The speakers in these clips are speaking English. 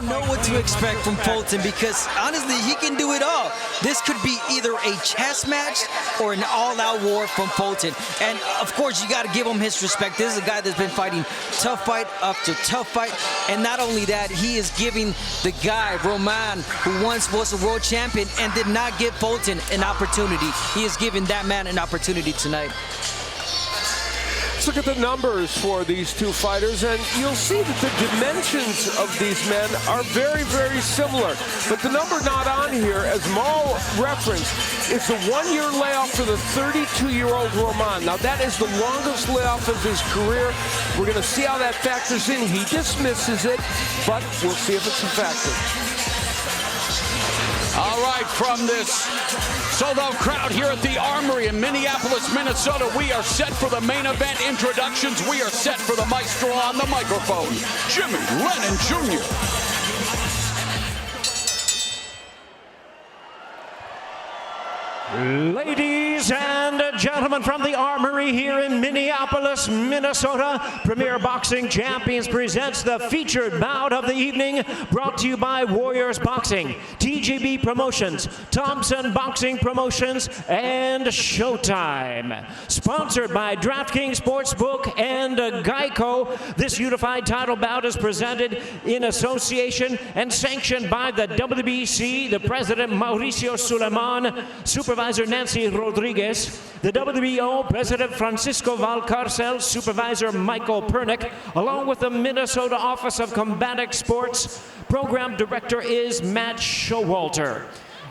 know what to expect from Fulton because, honestly, he can do it all. This could be either a chess match or an all-out war from Fulton. And, of course, you got to give him his respect. This is a guy that's been fighting tough fight after tough fight. And not only that, he is giving the guy, Roman, who once was a world champion and did not give Fulton an opportunity. He is giving that man an opportunity tonight. Look at the numbers for these two fighters, and you'll see that the dimensions of these men are very, very similar. But the number not on here, as Maul referenced, is the one-year layoff for the 32-year-old Roman. Now, that is the longest layoff of his career. We're going to see how that factors in. He dismisses it, but we'll see if it's a factor. All right, from this sold-out crowd here at the Armory in Minneapolis, Minnesota, we are set for the main event introductions. We are set for the maestro on the microphone, Jimmy Lennon Jr. Ladies and gentlemen, from the Armory here in Minneapolis, Minnesota, Premier Boxing Champions presents the featured bout of the evening, brought to you by Warriors Boxing, TGB Promotions, Thompson Boxing Promotions, and Showtime. Sponsored by DraftKings Sportsbook and Geico, this unified title bout is presented in association and sanctioned by the WBC, the President Mauricio Suleiman, Supervisor Nancy Rodriguez, the WBO President Francisco Valcarcel, Supervisor Michael Pernick, along with the Minnesota Office of Combatic Sports. Program Director is Matt Showalter.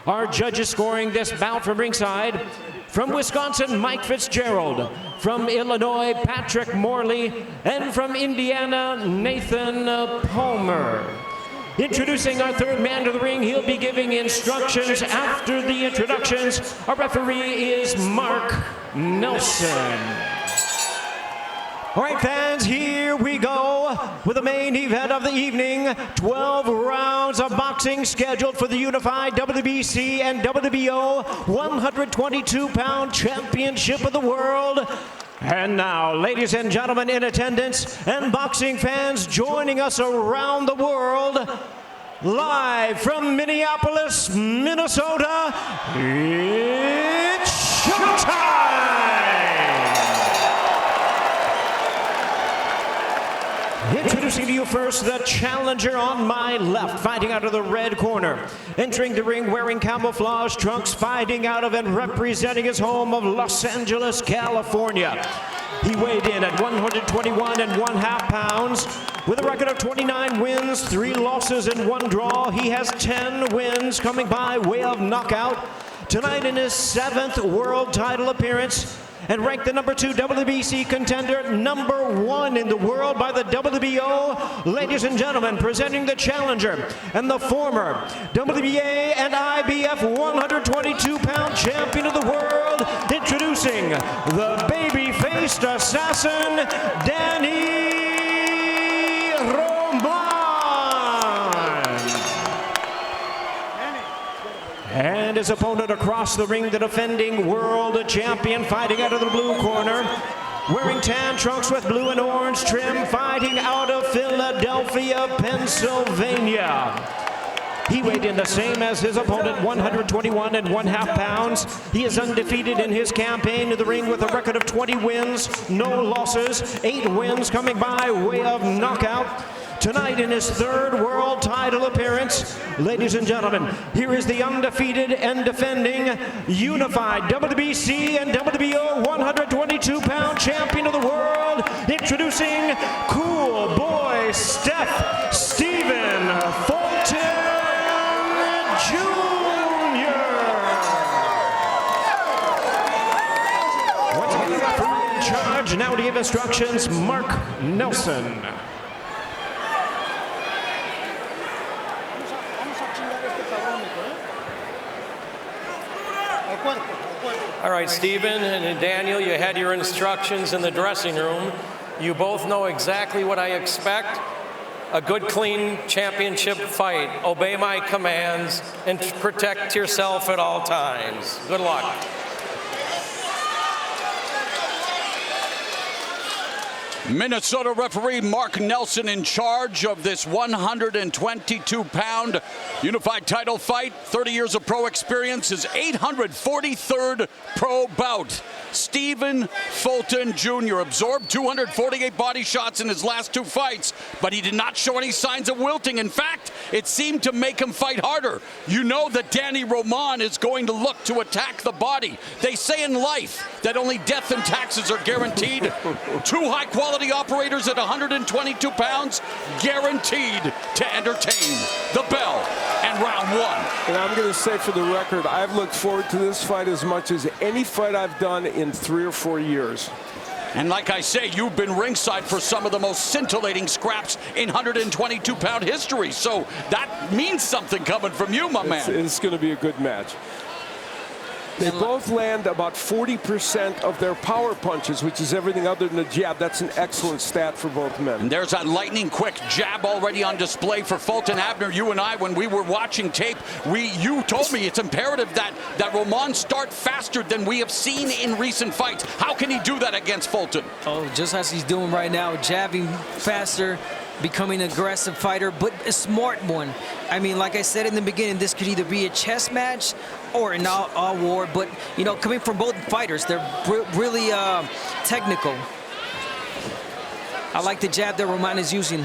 Our judges scoring this bout from ringside: from Wisconsin, Mike Fitzgerald; from Illinois, Patrick Morley; and from Indiana, Nathan Palmer. Introducing our third man to the ring, he'll be giving instructions after the introductions. Our referee is Mark Nelson. All right, fans, here we go with the main event of the evening. 12 rounds of boxing scheduled for the unified WBC and WBO 122-pound championship of the world. And now, ladies and gentlemen in attendance and boxing fans joining us around the world, live from Minneapolis, Minnesota, it's showtime! Introducing to you first the challenger on my left, fighting out of the red corner. Entering the ring wearing camouflage trunks, fighting out of and representing his home of Los Angeles, California. He weighed in at 121 1/2 pounds. With a record of 29 wins, 3 losses, and 1 draw, he has 10 wins coming by way of knockout. Tonight in his 7th world title appearance, and ranked the #2 WBC contender, #1 in the world by the WBO. Ladies and gentlemen, presenting the challenger and the former WBA and IBF 122-pound champion of the world, introducing the baby-faced assassin, Danny Roman. And his opponent across the ring, the defending world champion, fighting out of the blue corner, wearing tan trunks with blue and orange trim, fighting out of Philadelphia, Pennsylvania. He weighed in the same as his opponent, 121 1/2 pounds. He is undefeated in his campaign in the ring with a record of 20 wins, no losses, 8 wins coming by way of knockout. Tonight in his 3rd world title appearance, ladies and gentlemen, here is the undefeated and defending unified WBC and WBO 122-pound champion of the world, introducing Cool Boy Stephen Fulton Jr. Once again, the referee in charge, now to give instructions, Mark Nelson. All right, Stephen and Daniel, you had your instructions in the dressing room. You both know exactly what I expect. A good, clean championship fight. Obey my commands and protect yourself at all times. Good luck. Minnesota referee Mark Nelson in charge of this 122-pound unified title fight. 30 years of pro experience, his 843rd pro bout. Stephen Fulton Jr. absorbed 248 body shots in his last 2 fights, but he did not show any signs of wilting. In fact, it seemed to make him fight harder. You know that Danny Roman is going to look to attack the body. They say in life that only death and taxes are guaranteed. 2 high-quality operators at 122 pounds, guaranteed to entertain. The bell and round 1. And I'm going to say for the record, I've looked forward to this fight as much as any fight I've done in 3 or 4 years. And like I say, you've been ringside for some of the most scintillating scraps in 122-pound history. So that means something coming from you, my man. It's going to be a good match. They both land about 40% of their power punches, which is everything other than the jab. That's an excellent stat for both men. And there's a lightning quick jab already on display for Fulton. Abner, you and I, when we were watching tape, you told me it's imperative that Roman start faster than we have seen in recent fights. How can he do that against Fulton? Oh, just as he's doing right now, jabbing faster, becoming an aggressive fighter, but a smart one. I mean, like I said in the beginning, this could either be a chess match or an all war, but, you know, coming from both fighters, they're really technical. I like the jab that Roman is using.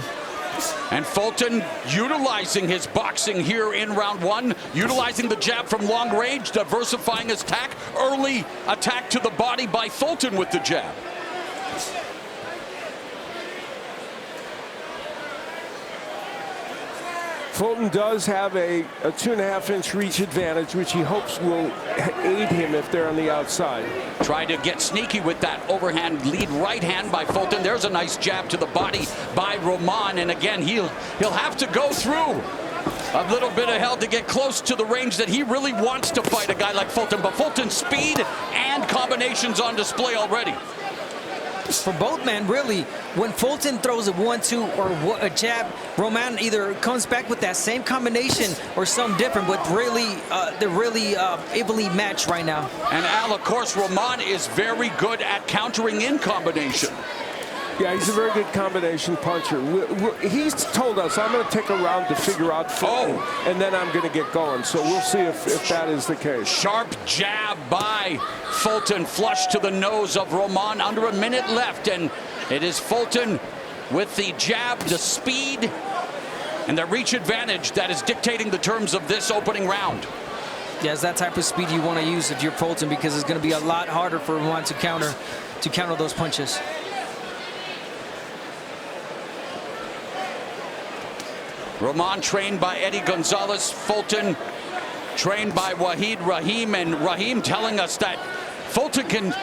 And Fulton utilizing his boxing here in round 1, utilizing the jab from long range, diversifying his attack. Early attack to the body by Fulton with the jab. Fulton does have a 2.5-inch reach advantage, which he hopes will aid him if they're on the outside. Try to get sneaky with that overhand lead right hand by Fulton. There's a nice jab to the body by Roman, and again, he'll have to go through a little bit of hell to get close to the range that he really wants to fight a guy like Fulton. But Fulton's speed and combinations on display already. For both men, really, when Fulton throws a 1-2 or a jab, Roman either comes back with that same combination or something different, but really, they're really evenly matched right now. And Al, of course, Roman is very good at countering in combination. Yeah, he's a very good combination puncher. He's told us, I'm going to take a round to figure out Fulton, and then I'm going to get going. So we'll see if that is the case. Sharp jab by Fulton, flush to the nose of Roman. Under a minute left, and it is Fulton with the jab, the speed, and the reach advantage that is dictating the terms of this opening round. Yeah, it's that type of speed you want to use if you're Fulton, because it's going to be a lot harder for Roman to counter those punches. Roman trained by Eddie Gonzalez, Fulton trained by Wahid Rahim, and Rahim telling us that Fulton can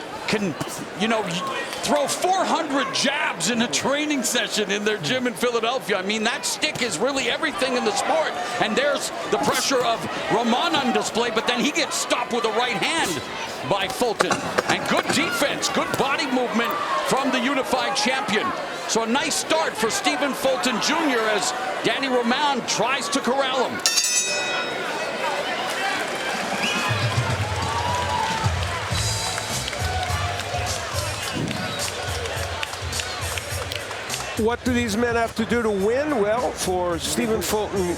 throw 400 jabs in a training session in their gym in Philadelphia. I mean, that stick is really everything in the sport. And there's the pressure of Roman on display, but then he gets stopped with a right hand by Fulton. And good defense, good body movement from the unified champion. So a nice start for Stephen Fulton Jr. as Danny Roman tries to corral him. What do these men have to do to win? Well, for Stephen Fulton,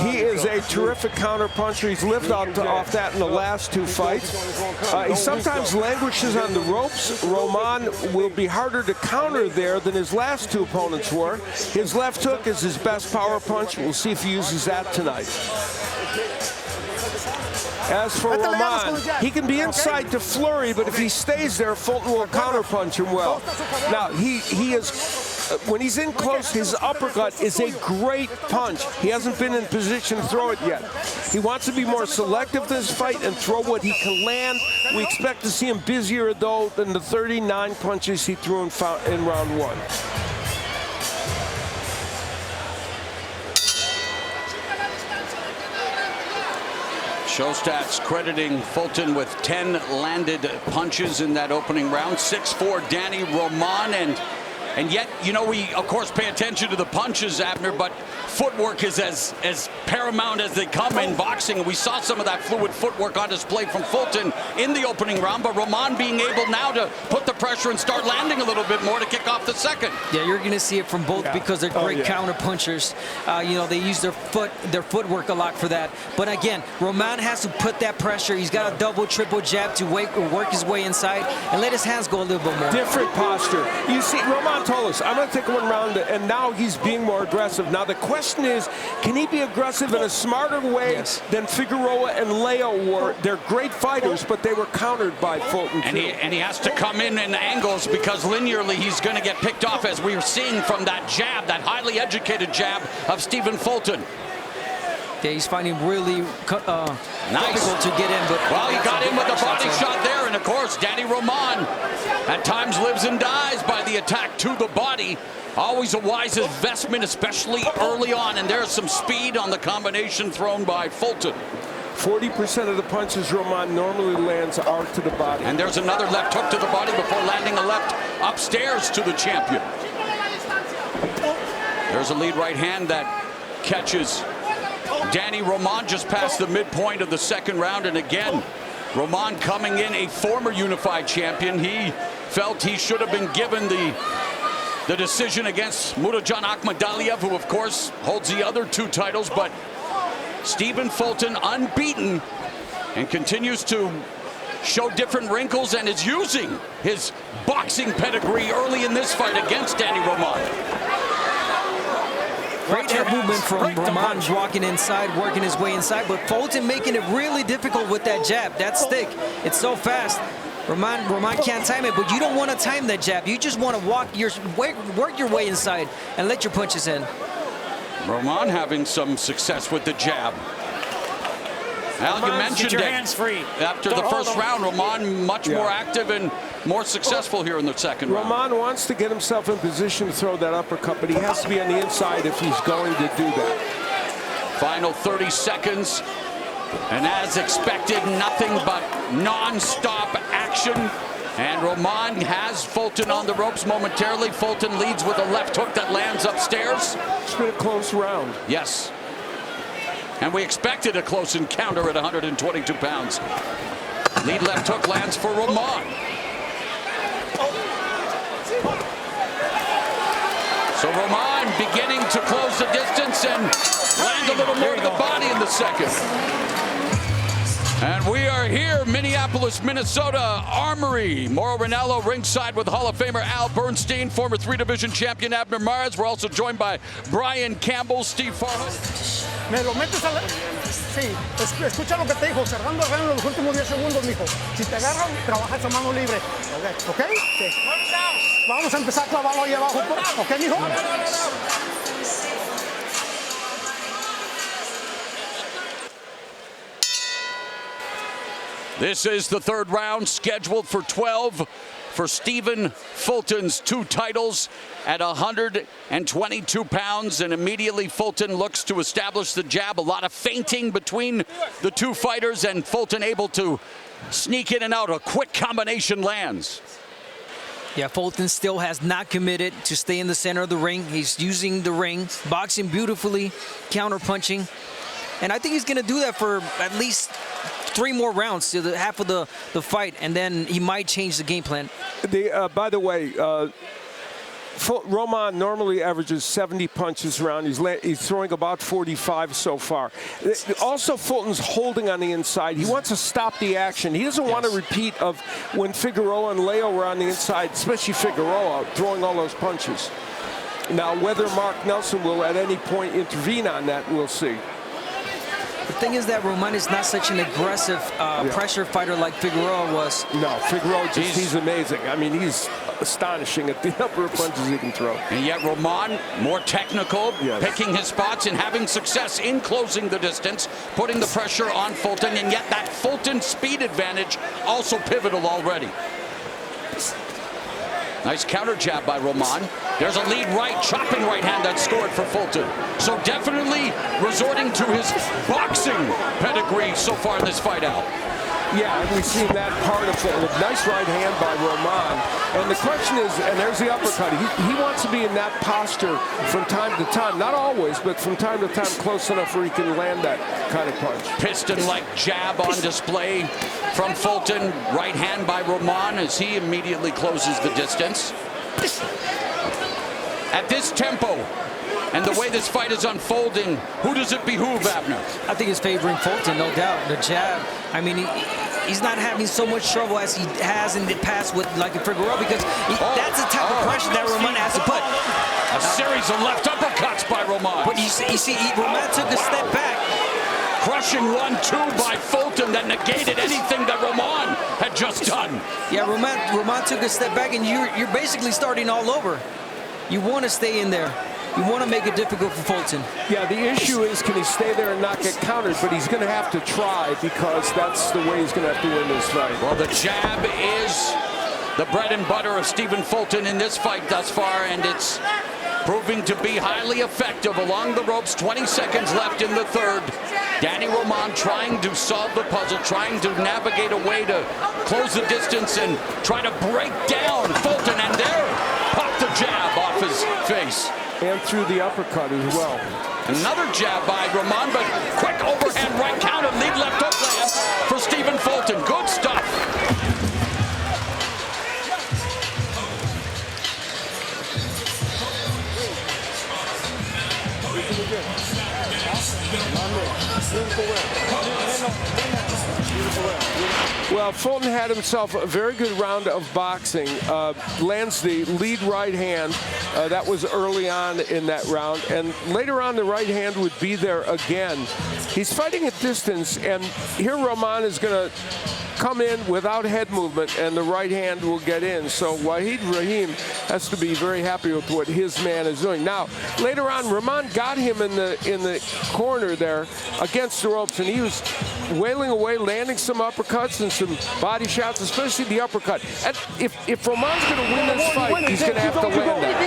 he is a terrific counter-puncher. He's lived off that in the last 2 fights. He sometimes languishes on the ropes. Roman will be harder to counter there than his last 2 opponents were. His left hook is his best power punch. We'll see if he uses that tonight. As for Roman, he can be inside to flurry, but if he stays there, Fulton will counterpunch him well. Now, he is, when he's in close, his uppercut is a great punch. He hasn't been in position to throw it yet. He wants to be more selective this fight and throw what he can land. We expect to see him busier, though, than the 39 punches he threw in round 1. Showstats crediting Fulton with 10 landed punches in that opening round. 6'4" Danny Roman, and And yet, you know, we, of course, pay attention to the punches, Abner, but footwork is as paramount as they come in boxing. And we saw some of that fluid footwork on display from Fulton in the opening round, but Roman being able now to put the pressure and start landing a little bit more to kick off the second. Yeah, you're going to see it from both because they're great counter punchers. You know, they use their footwork a lot for that. But again, Roman has to put that pressure. He's got a double, triple jab to work his way inside and let his hands go a little bit more. Different posture. You see, Roman told us, I'm going to take one round, and now he's being more aggressive. Now the question is, can he be aggressive in a smarter way than Figueroa and Leo were? They're great fighters, but they were countered by Fulton. And he has to come in angles because linearly he's going to get picked off, as we are seeing from that jab, that highly educated jab of Stephen Fulton. Yeah, he's finding really difficult to get in. But well, he got in with a body shot there, and of course, Danny Roman at times lives and dies by the attack to the body. Always a wise investment, especially early on, and there's some speed on the combination thrown by Fulton. 40% of the punches Roman normally lands are to the body. And there's another left hook to the body before landing a left upstairs to the champion. There's a lead right hand that catches Danny Roman just past the midpoint of the second round. And again, Roman coming in a former unified champion. He felt he should have been given the decision against Murodjan Akhmadaliev, who of course holds the other two titles, but Stephen Fulton unbeaten and continues to show different wrinkles and is using his boxing pedigree early in this fight against Danny Roman. Great head movement from Roman, walking inside, working his way inside, but Fulton making it really difficult with that jab. That stick, it's so fast. Roman can't time it, but you don't want to time that jab. You just want to work your way inside and let your punches in. Roman having some success with the jab. Al, you mentioned that after the first round, Roman much more active and more successful here in the second round. Roman wants to get himself in position to throw that uppercut, but he has to be on the inside if he's going to do that. Final 30 seconds. And as expected, nothing but non-stop action. And Roman has Fulton on the ropes momentarily. Fulton leads with a left hook that lands upstairs. It's been a close round. Yes. And we expected a close encounter at 122 pounds. Lead left hook lands for Roman. So Roman beginning to close the distance and land a little more to the body in the second. And we are here, Minneapolis, Minnesota, Armory. Mauro Ranallo ringside with Hall of Famer Al Bernstein, former 3-division champion Abner Mares. We're also joined by Brian Campbell, Steve Farhood. Me lo metes a la... Sí, escucha lo que te dijo, cerrando el los últimos 10 segundos, mijo. Si te agarran, trabajas a mano libre. ¿Ok? Sí. Vamos a empezar a clavarlo ahí abajo. ¿Ok, mijo? This is the third round, scheduled for 12 for Stephen Fulton's two titles at 122 pounds. And immediately Fulton looks to establish the jab. A lot of feinting between the two fighters, and Fulton able to sneak in and out. A quick combination lands. Yeah, Fulton still has not committed to stay in the center of the ring. He's using the ring, boxing beautifully, counter-punching. And I think he's going to do that for at least 3 more rounds to the half of the fight, and then he might change the game plan. By the way, Roman normally averages 70 punches around. He's throwing about 45 so far. Also, Fulton's holding on the inside. He wants to stop the action. He doesn't want a repeat of when Figueroa and Leo were on the inside, especially Figueroa, throwing all those punches. Now, whether Mark Nelson will at any point intervene on that, we'll see. The thing is that Roman is not such an aggressive pressure fighter like Figueroa was. No, Figueroa, he's amazing. I mean, he's astonishing at the number of punches he can throw. And yet Roman, more technical, picking his spots and having success in closing the distance, putting the pressure on Fulton, and yet that Fulton speed advantage also pivotal already. Nice counter jab by Roman. There's a lead right, chopping right hand that scored for Fulton. So definitely resorting to his boxing pedigree so far in this fight out. Yeah, and we've seen that part of it. A nice right hand by Roman. And the question is, and there's the uppercut. He wants to be in that posture from time to time. Not always, but from time to time close enough where he can land that kind of punch. Piston-like jab on display from Fulton. Right hand by Roman as he immediately closes the distance. At this tempo and the way this fight is unfolding, who does it behoove, Abner? I think it's favoring Fulton, no doubt. The jab, I mean, he's not having so much trouble as he has in the past with like a Figueroa, because that's the type of pressure that Roman has to put. A series of left uppercuts by Roman. But you see Roman took a step back. Crushing 1-2 by Fulton that negated anything that Roman had just done. Yeah, Roman took a step back, and you're basically starting all over. You want to stay in there. You want to make it difficult for Fulton. Yeah, the issue is, can he stay there and not get countered? But he's going to have to try, because that's the way he's going to have to win this fight. Well, the jab is the bread and butter of Stephen Fulton in this fight thus far, and it's proving to be highly effective along the ropes. 20 seconds left in the third. Danny Roman trying to solve the puzzle, trying to navigate a way to close the distance and try to break down Fulton, and there popped the jab off his face. And through the uppercut as well. Another jab by Roman, but quick overhand right counter, lead left hook lands for Stephen Fulton. Good stuff. Well, Fulton had himself a very good round of boxing. Lands the lead right hand. That was early on in that round. And later on, the right hand would be there again. He's fighting at distance, and here Roman is going to come in without head movement, and the right hand will get in. So Wahid Rahim has to be very happy with what his man is doing. Now, later on, Roman got him in the corner there against the ropes, and he was wailing away, landing some uppercuts and some body shots, especially the uppercut. And if Roman's going to win this fight, he's going to have to land that.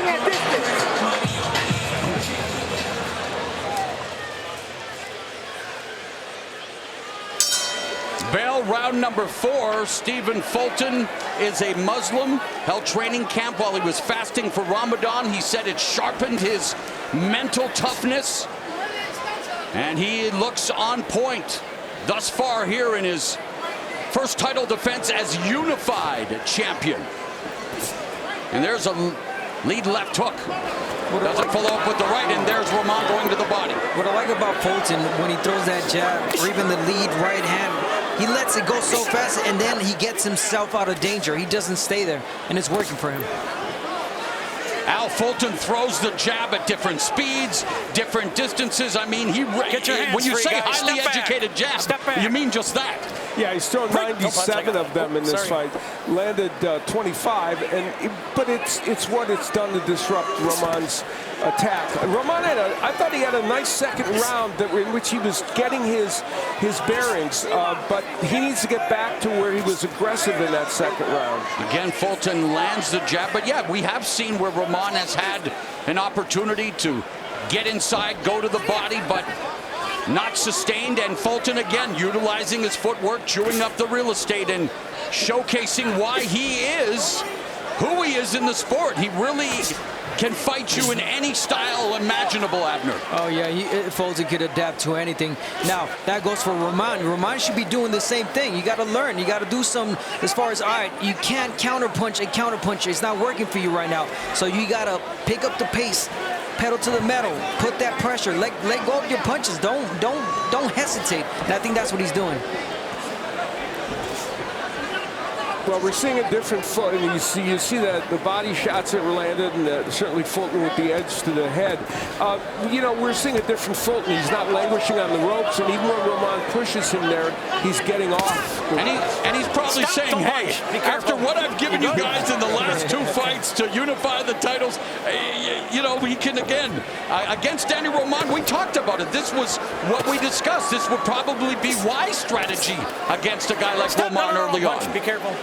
Bell, round number 4. Stephen Fulton is a Muslim, held training camp while he was fasting for Ramadan. He said it sharpened his mental toughness, and he looks on point thus far here in his first title defense as unified champion. And there's a lead left hook. Doesn't follow up with the right, and there's Roman going to the body. What I like about Fulton, when he throws that jab, or even the lead right hand, he lets it go so fast, and then he gets himself out of danger. He doesn't stay there, and it's working for him. Al Fulton throws the jab at different speeds, different distances. I mean, when you say highly educated jab, you mean just that. Yeah, he's thrown 97 of them in this fight. Landed 25, but it's what it's done to disrupt Roman's attack. And Roman I thought he had a nice second round in which he was getting his bearings, but he needs to get back to where he was aggressive in that second round. Again, Fulton lands the jab, but yeah, we have seen where Roman has had an opportunity to get inside, go to the body, but not sustained. And Fulton again utilizing his footwork, chewing up the real estate and showcasing why he is who he is in the sport. He really can fight you in any style imaginable, Abner. Oh yeah, Fulton could adapt to anything. Now that goes for Roman. Roman should be doing the same thing. You got to learn. You got to do some as far as, all right, you can't counterpunch a counterpuncher. It's not working for you right now. So you got to pick up the pace. Pedal to the metal, put that pressure, let go of your punches. Don't hesitate. And I think that's what he's doing. Well, we're seeing a different Fulton. You see that the body shots that were landed, and certainly Fulton with the edge to the head. You know, we're seeing a different Fulton. He's not languishing on the ropes, and even when Roman pushes him there, he's getting off. And he's probably saying, hey, after what I've given you guys in the last 2 fights to unify the titles, you know, we can again, against Danny Roman, we talked about it. This was what we discussed. This would probably be wise strategy against a guy like Roman early on. Be careful.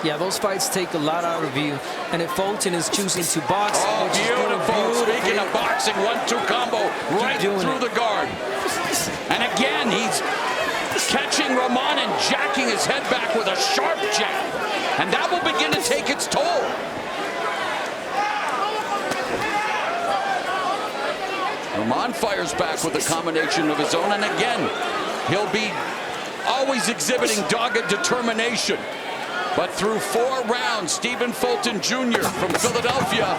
Yeah, those fights take a lot out of you. And if Fulton is choosing to box, beautiful. Speaking of boxing, 1-2 combo right through the guard. And again, he's catching turning Roman and jacking his head back with a sharp jab. And that will begin to take its toll. Roman fires back with a combination of his own, and again, he'll be always exhibiting dogged determination. But through 4 rounds, Stephen Fulton Jr. from Philadelphia,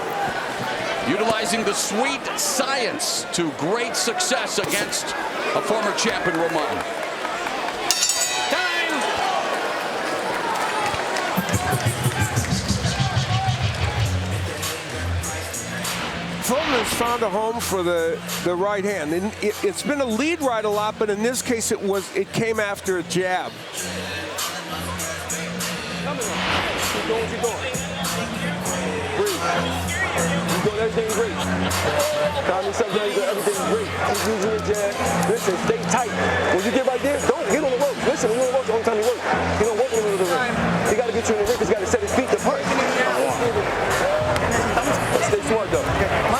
utilizing the sweet science to great success against a former champion, Roman. Fulton has found a home for the right hand. And it's been a lead right a lot, but in this case it came after a jab. Keep doing what you're doing. Breathe. You're doing everything great. Calm yourself down, you're doing everything great. Keep using your jab. Listen, stay tight. When you get right there, don't get on the ropes. Listen, when you're on the ropes, the only time you work. You don't work in the middle of the ring. He got to get you in the ring because he got to set his feet to punch. Stay smart, though.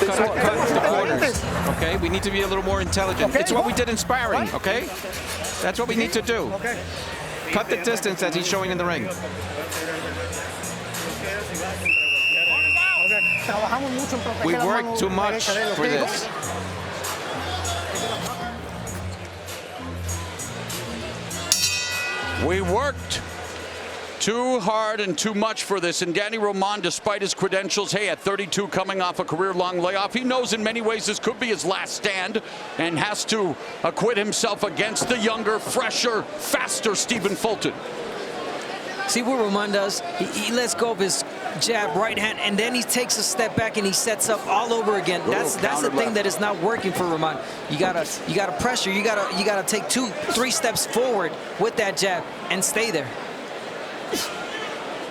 Stay smart. Cut the corners, okay? We need to be a little more intelligent. It's what we did in sparring, okay? That's what we need to do. Cut the distance as he's showing in the ring. We worked too much for this. We worked too hard and too much for this, and Danny Roman, despite his credentials, hey, at 32, coming off a career-long layoff, he knows in many ways this could be his last stand and has to acquit himself against the younger, fresher, faster Stephen Fulton. See what Roman does? He lets go of his jab, right hand, and then he takes a step back and he sets up all over again. That's the thing that is not working for Roman. You gotta pressure. You gotta take 2-3 steps forward with that jab and stay there.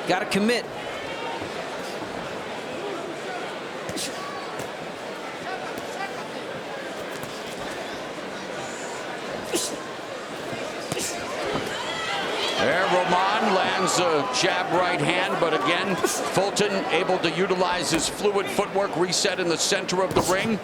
Gotta commit. There, Roman lands a jab right hand, but again, Fulton able to utilize his fluid footwork, reset in the center of the ring.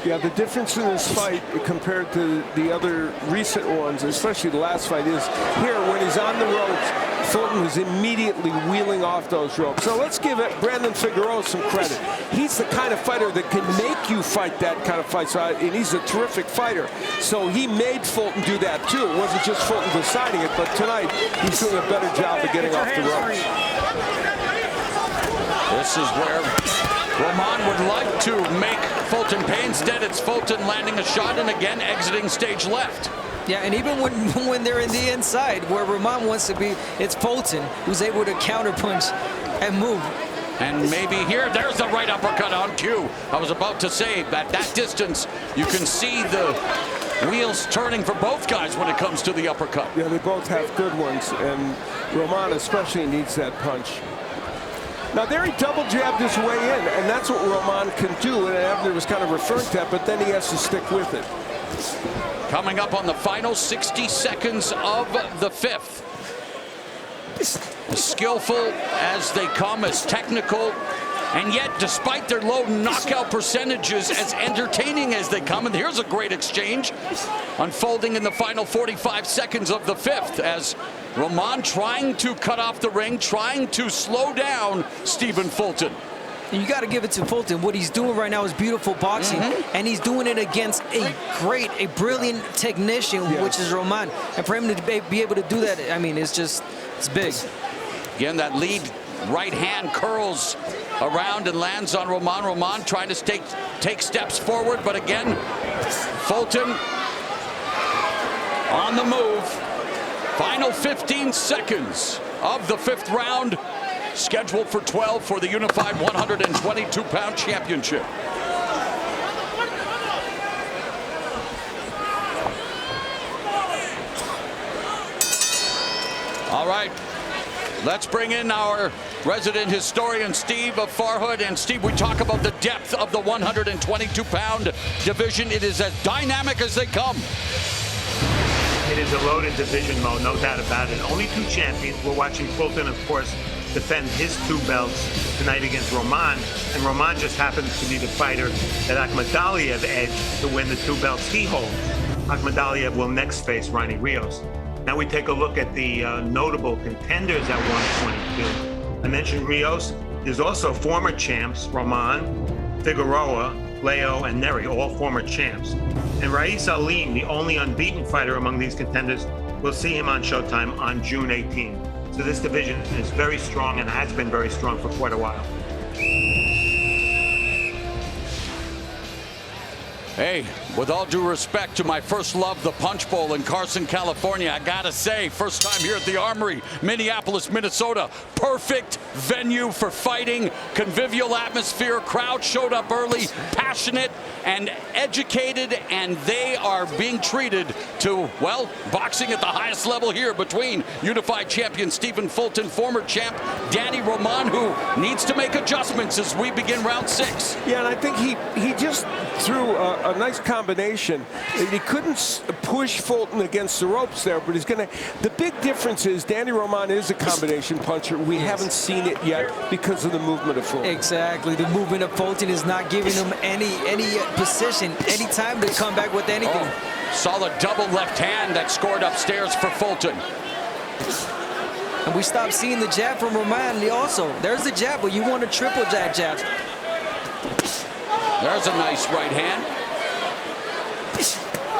Yeah, the difference in this fight compared to the other recent ones, especially the last fight, is here when he's on the ropes, Fulton was immediately wheeling off those ropes. So let's give Brandon Figueroa some credit. He's the kind of fighter that can make you fight that kind of fight, and he's a terrific fighter. So he made Fulton do that too. It wasn't just Fulton deciding it, but tonight he's doing a better job of getting off the ropes. This is where Roman would like to make Fulton pay. Instead, it's Fulton landing a shot and again exiting stage left. Yeah, and even when they're in the inside, where Roman wants to be, it's Fulton who's able to counterpunch and move. And maybe here, there's the right uppercut on cue. I was about to say, at that distance, you can see the wheels turning for both guys when it comes to the uppercut. Yeah, they both have good ones, and Roman especially needs that punch. Now there he double jabbed his way in, and that's what Roman can do, and Abner was kind of referring to that, but then he has to stick with it. Coming up on the final 60 seconds of the fifth. As skillful as they come, as technical, and yet despite their low knockout percentages, as entertaining as they come. And here's a great exchange unfolding in the final 45 seconds of the fifth, as Roman trying to cut off the ring, trying to slow down Stephen Fulton. And you got to give it to Fulton. What he's doing right now is beautiful boxing, and he's doing it against a brilliant technician, which is Roman. And for him to be able to do that, I mean, it's big. Again, that lead right hand curls around and lands on Roman. Roman trying to take steps forward, but again, Fulton on the move. Final 15 seconds of the fifth round. Scheduled for 12 for the unified 122-pound championship. All right, let's bring in our resident historian, Steve Farhood. And Steve, we talk about the depth of the 122-pound division. It is as dynamic as they come. It is a loaded division, Mo, no doubt about it. Only 2 champions. We're watching Fulton, of course, defend his 2 belts tonight against Roman, and Roman just happens to be the fighter that Akhmadaliev edged to win the 2 belts he holds. Akhmadaliev will next face Ronnie Rios. Now we take a look at the notable contenders at 122. I mentioned Rios. There's also former champs, Roman, Figueroa, Leo, and Neri, all former champs. And Rais Alim, the only unbeaten fighter among these contenders, we'll see him on Showtime on June 18. So this division is very strong and has been very strong for quite a while. Hey, with all due respect to my first love, the Punch Bowl in Carson, California, I gotta say, first time here at the Armory, Minneapolis, Minnesota. Perfect venue for fighting, convivial atmosphere, crowd showed up early, passionate and educated, and they are being treated to, well, boxing at the highest level here between unified champion Stephen Fulton, former champ Danny Roman, who needs to make adjustments as we begin round 6. Yeah, and I think he just threw a nice combination. He couldn't push Fulton against the ropes there, but he's going to. The big difference is Danny Roman is a combination puncher. We haven't seen it yet because of the movement of Fulton. Exactly. The movement of Fulton is not giving him any position, any time to come back with anything. Oh, solid double left hand that scored upstairs for Fulton. And we stopped seeing the jab from Roman also. There's the jab, but you want a triple jab. There's a nice right hand.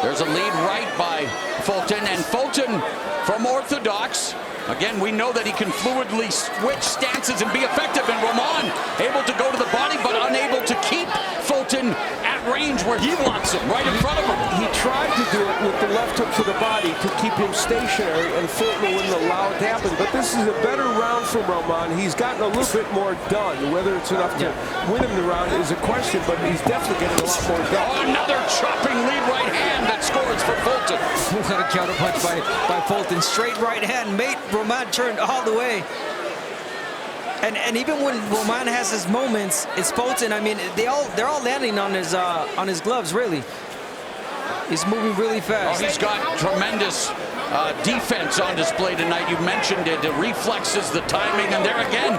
There's a lead right by Fulton, and Fulton from orthodox. Again, we know that he can fluidly switch stances and be effective, and Roman able to go to the body but unable to keep Fulton at range where he wants him, right in front of him. He tried to do it with the left hook to the body to keep him stationary, and Fulton wouldn't allow it to happen. But this is a better round from Roman. He's gotten a little bit more done. Whether it's enough to win him the round is a question, but he's definitely getting a lot more done. Oh, another chopping lead right hand that scores for Fulton. What a counter punch by Fulton. Straight right hand made Roman turn all the way. And even when Roman has his moments, it's Fulton. I mean, they're all landing on his gloves, really. He's moving really fast. Oh, he's got tremendous defense on display tonight. You mentioned it. The reflexes, the timing, and there again,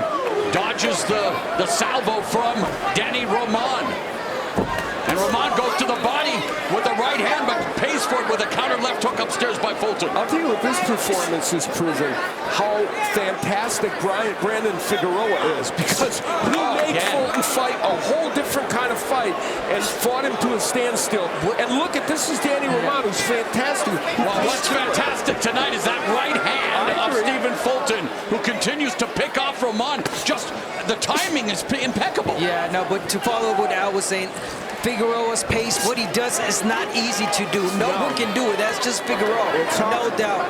dodges the salvo from Danny Roman. And Roman goes to the body with the right hand, but pays for it with a counter left hook upstairs by Fulton. I'll tell you what this performance has proven, how fantastic Brandon Figueroa is, because he made Fulton fight a whole different kind of fight and fought him to a standstill. And look at this, is Danny Roman, who's fantastic. Well, what's fantastic tonight is that right hand of Stephen Fulton, who continues to pick off Roman. Just the timing is impeccable. Yeah, no, but to follow what Al was saying, Figueroa's pace, what he does is not easy to do. No one can do it. That's just Figueroa, no doubt.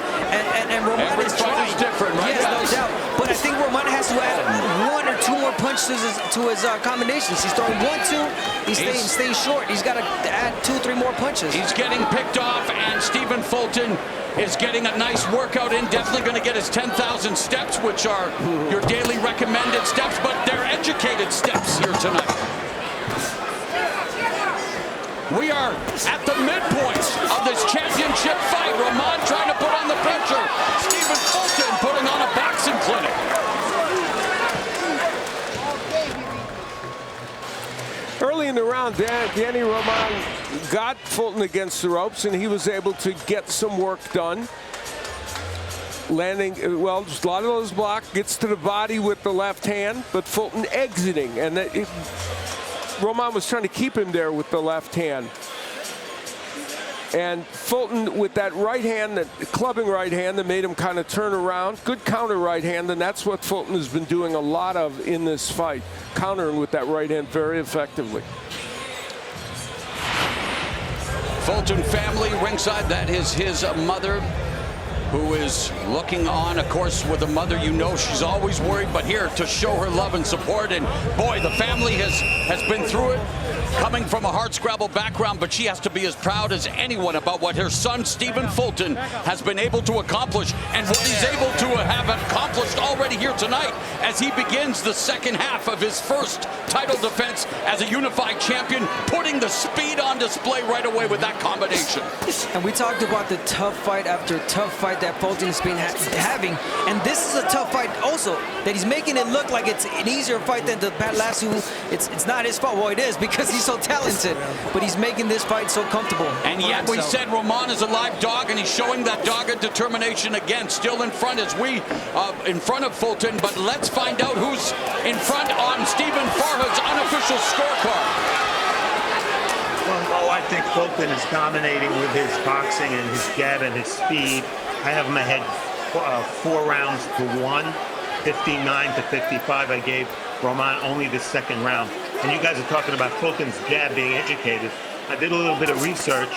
And Roman is trying. Different, right? Yes, no doubt. But I think Roman has to add 1 or 2 more punches to his combinations. He's throwing 1, 2. He's staying short. He's got to add 2, 3 more punches. He's getting picked off, and Stephen Fulton is getting a nice workout in. Definitely going to get his 10,000 steps, which are your daily recommended steps, but they're educated steps here tonight. We are at the midpoint of this championship fight. Roman trying to put on the pressure. Stephen Fulton putting on a boxing clinic. Early in the round, Danny Roman got Fulton against the ropes, and he was able to get some work done. Landing, well, just a lot of those blocks, gets to the body with the left hand, but Fulton exiting, and Roman was trying to keep him there with the left hand. And Fulton with that right hand, that clubbing right hand that made him kind of turn around. Good counter right hand, and that's what Fulton has been doing a lot of in this fight. Countering with that right hand very effectively. Fulton family ringside, that is his mother, who is looking on, of course, with a mother, you know she's always worried, but here to show her love and support. And boy, the family has been through it, coming from a hardscrabble background, but she has to be as proud as anyone about what her son, Stephen Fulton, has been able to accomplish, and what he's able to have accomplished already here tonight as he begins the second half of his first title defense as a unified champion, putting the speed on display right away with that combination. And we talked about the tough fight after tough fight fight that Fulton has been having. And this is a tough fight also, that he's making it look like it's an easier fight than the last two. It's not his fault. Well, it is, because he's so talented. But he's making this fight so comfortable. And yet we said Roman is a live dog, and he's showing that dogged determination again. Still in front as we in front of Fulton. But let's find out who's in front on Stephen Farhood's unofficial scorecard. Well, I think Fulton is dominating with his boxing and his jab and his speed. I have him ahead 4 rounds to 1, 59 to 55. I gave Roman only the second round. And you guys are talking about Fulton's jab being educated. I did a little bit of research,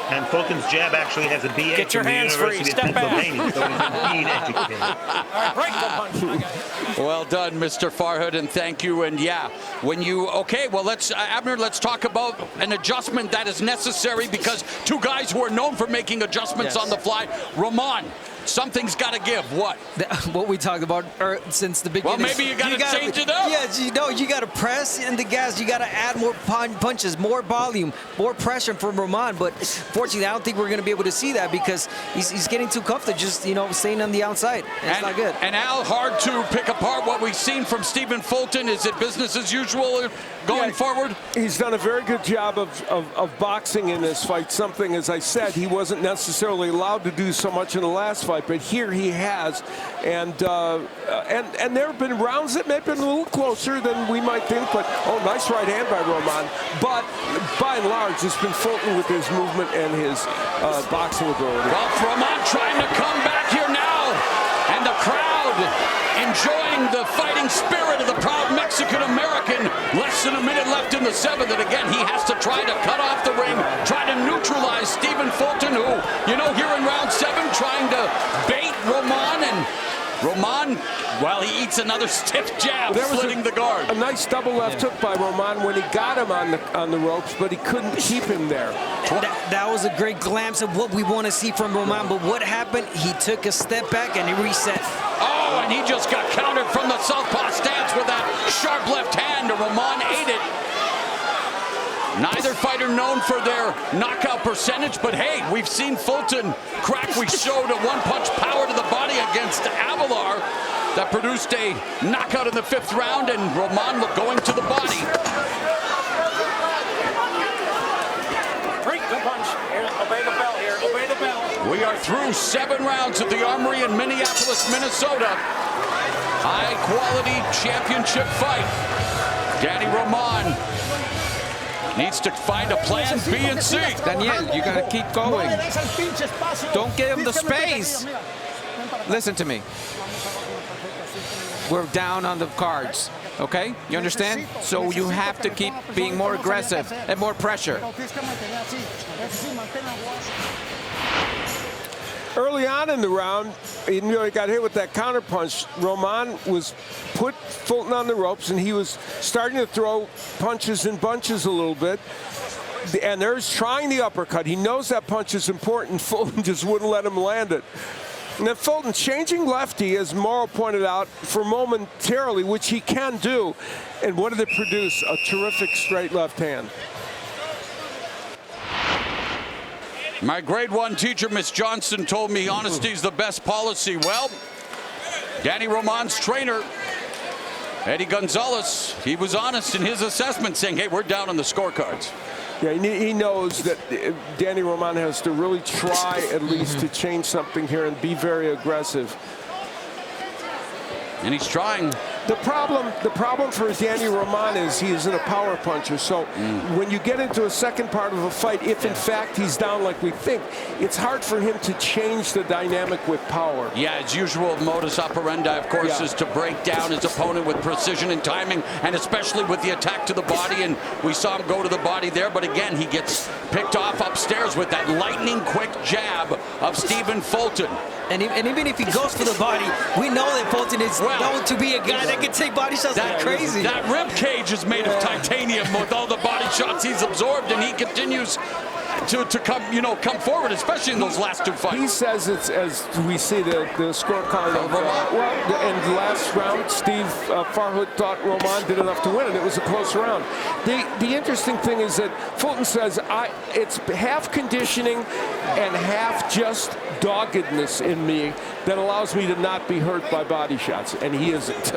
and Fulton's jab actually has a BA Get your from the hands free. University of Step back. Pennsylvania, so he's indeed educated. All right, break the punch. Well done, Mr. Farhood, and thank you. And yeah, when you, okay, well, let's, Abner, let's talk about an adjustment that is necessary, because two guys who are known for making adjustments on the fly. Roman, something's got to give. What? What we talked about since the beginning. Well, maybe you got to change it up. Yes, you got to press in the gas. You got to add more punches, more volume, more pressure from Roman. But fortunately, I don't think we're going to be able to see that, because he's getting too comfortable just, staying on the outside. It's not good. And Al, hard to pick apart what we've seen from Stephen Fulton. Is it business as usual going forward? He's done a very good job of boxing in this fight. Something, as I said, he wasn't necessarily allowed to do so much in the last fight, but here he has. And there have been rounds that may have been a little closer than we might think, but nice right hand by Roman. But by and large, it's been Fulton with his movement and his boxing ability. Well, Roman trying to come back here now, and the crowd enjoying the fighting spirit of the proud Mexican-American. Less than a minute left in the 7th, and again, he has to try to cut off the ring, try to neutralize Stephen Fulton, who, here in round 7, trying to bait Roman, and Roman, well, he eats another stiff jab, splitting the guard. A nice double left hook by Roman when he got him on the ropes, but he couldn't keep him there. That was a great glimpse of what we want to see from Roman, but what happened? He took a step back and he reset. Oh, and he just got countered from the southpaw stance with that sharp left hand, and Roman ate it. Neither fighter known for their knockout percentage, but hey, we've seen Fulton crack. We showed a one-punch power to the body against Avalar that produced a knockout in the 5th round, and Roman going to the body. Break the punch. Here, obey the bell here. Obey the bell. We are through 7 rounds at the Armory in Minneapolis, Minnesota. High-quality championship fight. Danny Roman needs to find a plan B and C. Daniel, you got to keep going. Don't give him the space. Listen to me. We're down on the cards, okay? You understand? So you have to keep being more aggressive and more pressure. Early on in the round, he got hit with that counter punch. Roman put Fulton on the ropes, and he was starting to throw punches in bunches a little bit. And there's trying the uppercut. He knows that punch is important. Fulton just wouldn't let him land it. And then Fulton changing lefty, as Morrow pointed out, for momentarily, which he can do. And what did it produce? A terrific straight left hand. My grade 1 teacher, Miss Johnson, told me honesty is the best policy. Well, Danny Roman's trainer, Eddie Gonzalez, he was honest in his assessment, saying, hey, we're down on the scorecards. Yeah, he knows that Danny Roman has to really try at least to change something here and be very aggressive. And he's trying. The problem for Danny Roman is he isn't a power puncher. So when you get into a second part of a fight, if in fact he's down like we think, it's hard for him to change the dynamic with power. Yeah, as usual, modus operandi, of course, is to break down his opponent with precision and timing, and especially with the attack to the body. And we saw him go to the body there, but again, he gets picked off upstairs with that lightning-quick jab of Stephen Fulton. And even if he goes for the body, we know that Fulton is known to be a guy that can take body shots like crazy. That rib cage is made of titanium with all the body shots he's absorbed, and he continues back to come, come forward, especially in those last two fights. He says it's, as we see the scorecard of, in the last round, Steve Farhood thought Roman did enough to win it. It was a close round. The interesting thing is that Fulton says it's half conditioning and half just doggedness in me that allows me to not be hurt by body shots, and he isn't.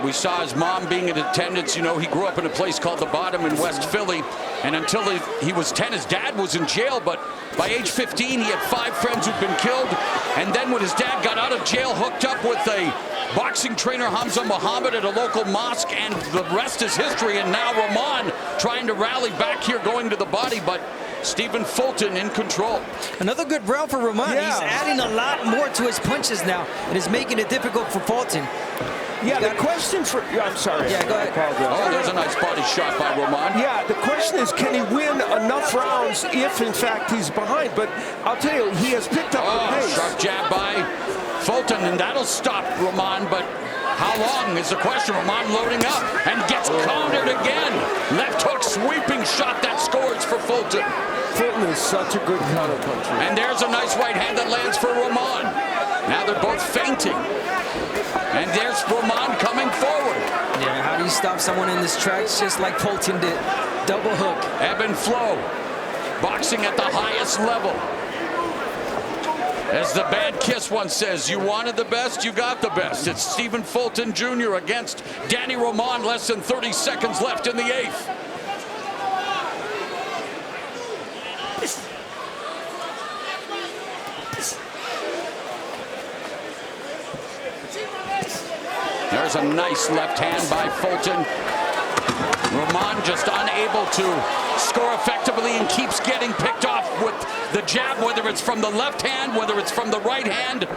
We saw his mom being in attendance. He grew up in a place called The Bottom in West Philly, and until he was 10, his dad was in jail, but by age 15, he had 5 friends who'd been killed, and then when his dad got out of jail, hooked up with a boxing trainer, Hamza Muhammad, at a local mosque, and the rest is history, and now Roman trying to rally back here, going to the body, but Stephen Fulton in control. Another good round for Roman. Yeah. He's adding a lot more to his punches now, and is making it difficult for Fulton. Yeah, the question for... I'm sorry. Yeah, go ahead. Oh, there's a nice body shot by Roman. Yeah, the question is, can he win enough rounds if, in fact, he's behind? But I'll tell you, he has picked up the pace. Sharp jab by Fulton, and that'll stop Roman, but how long is the question? Roman loading up and gets countered again. Left hook sweeping shot that scores for Fulton. Fulton is such a good counterpuncher. And there's a nice right hand that lands for Roman. Now they're both feinting. And there's Roman coming forward. Yeah, how do you stop someone in this track just like Fulton did? Double hook. Ebb and flow. Boxing at the highest level. As the Bad Kiss once says, you wanted the best, you got the best. It's Stephen Fulton Jr. against Danny Roman, less than 30 seconds left in the 8th. There's a nice left hand by Fulton. Roman just unable to score effectively and keeps getting picked off with the jab, whether it's from the left hand, whether it's from the right hand.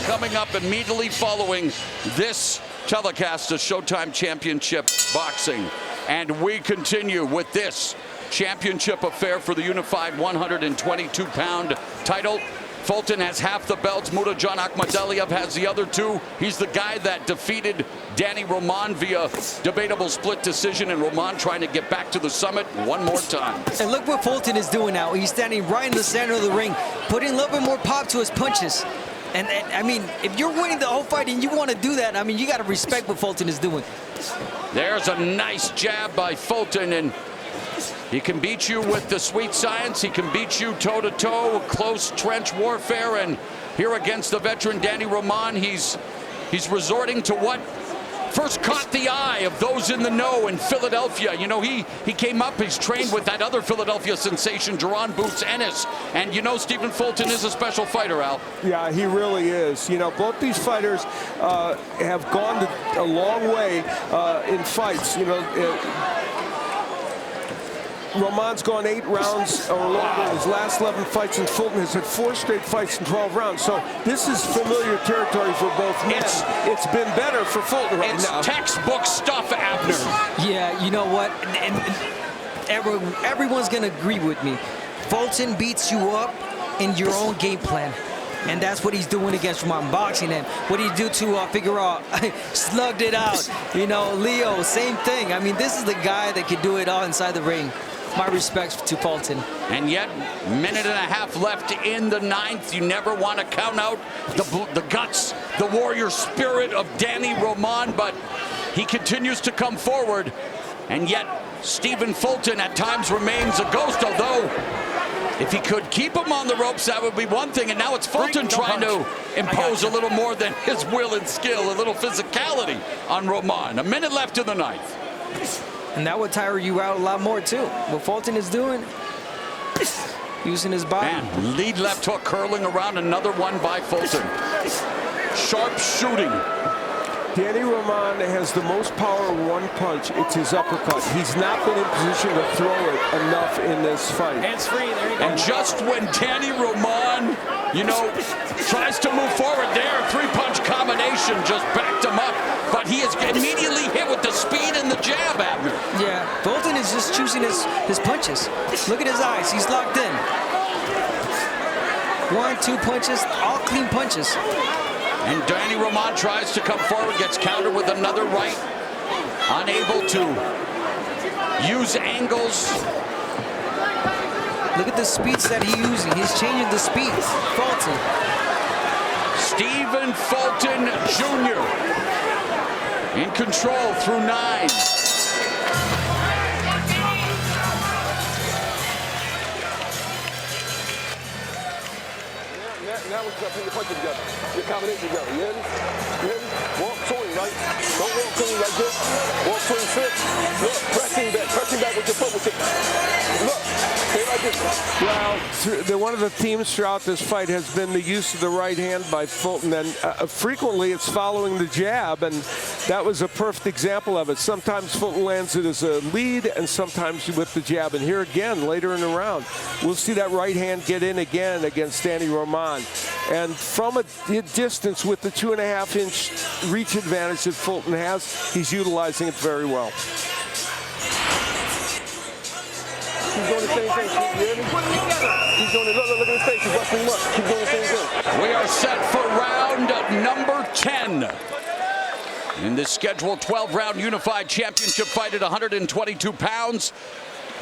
Coming up immediately following this telecast of Showtime Championship Boxing. And we continue with this championship affair for the unified 122-pound title. Fulton has half the belts. Murodjon Akhmadaliev has the other 2. He's the guy that defeated Danny Roman via debatable split decision, and Roman trying to get back to the summit one more time. And look what Fulton is doing now. He's standing right in the center of the ring, putting a little bit more pop to his punches. And I mean, if you're winning the whole fight and you want to do that, I mean, you got to respect what Fulton is doing. There's a nice jab by Fulton, and he can beat you with the sweet science. He can beat you toe-to-toe, close trench warfare. And here against the veteran Danny Roman, he's resorting to what first caught the eye of those in the know in Philadelphia. He came up, he's trained with that other Philadelphia sensation, Jaron Boots Ennis. And Stephen Fulton is a special fighter, Al. Yeah, he really is. Both these fighters have gone a long way in fights. Roman's gone 8 rounds or longer in his last 11 fights, and Fulton has had 4 straight fights in 12 rounds. So this is familiar territory for both men. It's been better for Fulton right now. It's textbook stuff, Abner. Yeah, you know what? Everyone's going to agree with me. Fulton beats you up in your own game plan. And that's what he's doing against Roman boxing. And what did he do to Figueroa? Slugged it out. Leo, same thing. I mean, this is the guy that can do it all inside the ring. My respects to Fulton. And yet, minute and a half left in the 9th. You never want to count out the guts, the warrior spirit of Danny Roman, but he continues to come forward. And yet, Stephen Fulton at times remains a ghost, although if he could keep him on the ropes, that would be one thing. And now it's Fulton trying to impose a little more than his will and skill, a little physicality on Roman. A minute left in the 9th. And that would tire you out a lot more, too. What Fulton is doing, using his body. And lead left hook curling around, another one by Fulton. Sharp shooting. Danny Roman has the most power in one punch. It's his uppercut. He's not been in position to throw it enough in this fight. Hands free, there you go. And just when Danny Roman, tries to move forward there, 3-punch combination just backed him up. But he is immediately hit with the speed and the jab, Abner. Yeah, Fulton is just choosing his punches. Look at his eyes. He's locked in. 1, 2 punches, all clean punches. And Danny Roman tries to come forward, gets countered with another right. Unable to use angles. Look at the speeds that he's using. He's changing the speeds. Fulton. Stephen Fulton Jr. in control through 9. Now we're putting your punches together. Your combination together. You hear me? You hear me? Walk swing, right? Don't walk swing like this. Walk swing sit. Look, pressing back with your foot. Look, stay like this. Well, one of the themes throughout this fight has been the use of the right hand by Fulton, and frequently it's following the jab, and that was a perfect example of it. Sometimes Fulton lands it as a lead, and sometimes with the jab. And here again, later in the round, we'll see that right hand get in again against Danny Roman. And from a distance with the 2.5-inch reach advantage that Fulton has, he's utilizing it very well. He's doing the same thing. You hear me? He's doing it. Look at his face. He's busting him up. Keep doing the same thing. We are set for round number 10. In this scheduled 12-round unified championship fight at 122 pounds.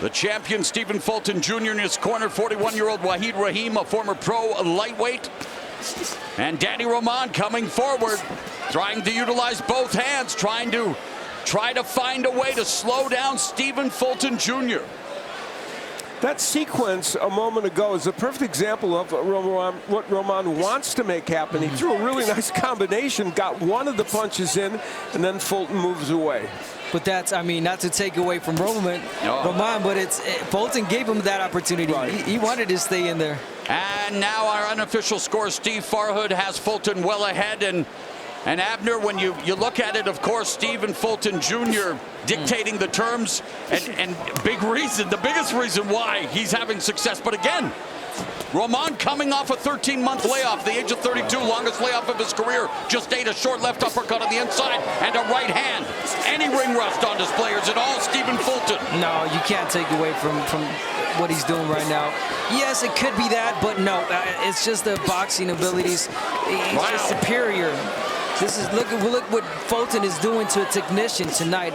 The champion, Stephen Fulton Jr. in his corner, 41-year-old Wahid Rahim, a former pro lightweight. And Danny Roman coming forward, trying to utilize both hands, trying to find a way to slow down Stephen Fulton Jr. That sequence a moment ago is a perfect example of what Roman wants to make happen. He threw a really nice combination, got one of the punches in, and then Fulton moves away. But that's, I mean, not to take away from Roman, but Fulton gave him that opportunity. Right. He wanted to stay in there. And now our unofficial score, Steve Farhood has Fulton well ahead. And Abner, when you look at it, of course, Stephen Fulton Jr. dictating the terms, and the biggest reason why he's having success. But again, Roman coming off a 13-month layoff, the age of 32, longest layoff of his career. Just ate a short left uppercut on the inside and a right hand. Any ring rust on display, or is it all Stephen Fulton? No, you can't take away from what he's doing right now. Yes, it could be that, but no, it's just the boxing abilities. He's just superior. Look what Fulton is doing to a technician tonight.